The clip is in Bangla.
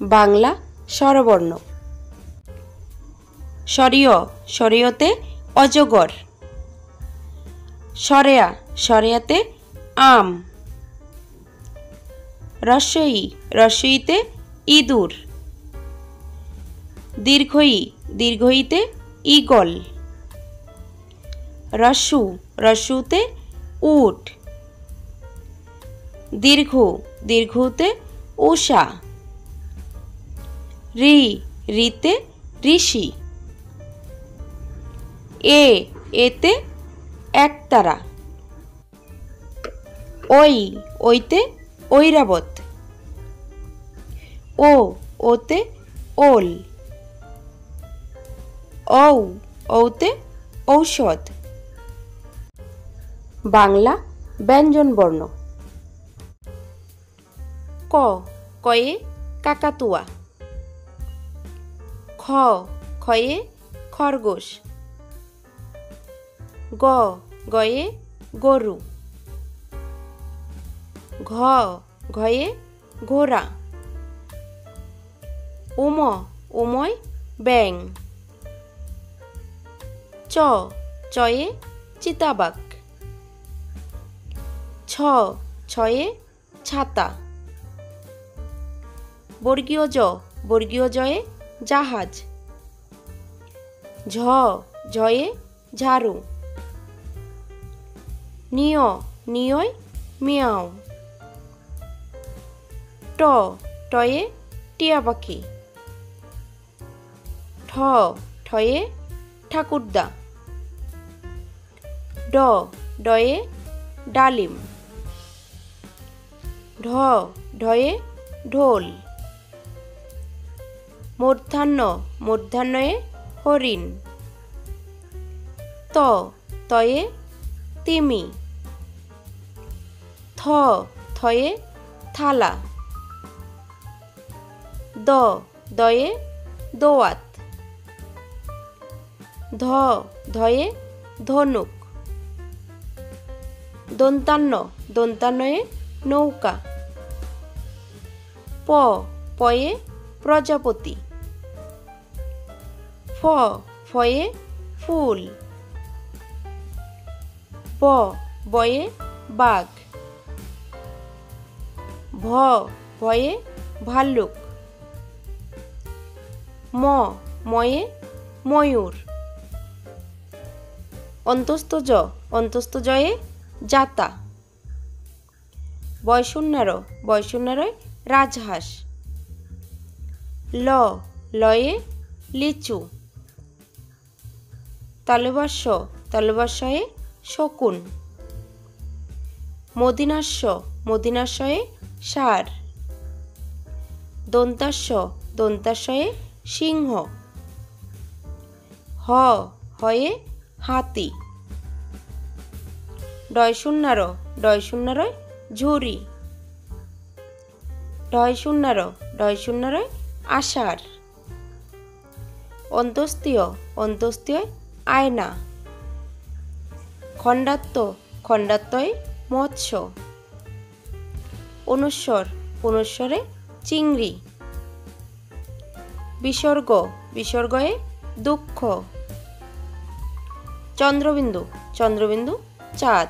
বাংলা স্বরবর্ণ। স্বরীয়, স্বরীয়তে অজগর। স্বরেয়া, স্বরেয়াতে আম। রস্বই, রস্বইতে ইঁদুর। দীর্ঘই, দীর্ঘইতে ঈগল। রস্যু, রস্যুতে উট। দীর্ঘ, দীর্ঘতে উষা। ঋ, ঋতে ঋষি। এতে একতারা। ওই, ওইতে ঐরাবত। ওতে ওল। ঔতে ঔষধ। বাংলা ব্যঞ্জনবর্ণ। কয়ে কাকাতুয়া। খয়ে খরগোশ। গয়ে গরু। ঘয়ে ঘোড়া। উময় ব্যাঙ। চয়ে চিতাবাঘ। ছয়ে ছাতা। বর্গীয় জয়ে জাহাজ। ঝয়ে ঝাড়ু। নিয়য় মিয়াও। টয়ে টিয়া পাখি। ঠয়ে ঠাকুরদা। ডয়ে ডালিম। ঢয়ে ঢোল। মূর্ধন্যয়ে হরিণ। তয়ে তিমি। থয়ে থালা। দয়ে দোয়াত। ধয়ে ধনুক। দন্তান্নয়ে নৌকা। পয়ে প্রজাপতি। ফয়ে ফুল। বয়ে বাঘ। ভয়ে ভাল্লুক। ময়ে ময়ূর। অন্তস্থজয়ে জাতা। বয়শূন্যরয় রাজহাঁস। লয়ে লিচু। তালব্যশয়ে শকুন। মূর্ধন্যয়ে ষাঁড়। দন্তাস্বয়ে সিংহ। হয়ে হাতি। ডয়শূন্যরয় ঝুরি। ঢয়শূন্যরয় আষাঢ়। অন্ত্যেয় আয়না। খণ্ডাত্যয়ে মৎস্য। অনুস্বরে চিংড়ি। বিসর্গয়ে দুঃখ। চন্দ্রবিন্দু চাঁদ।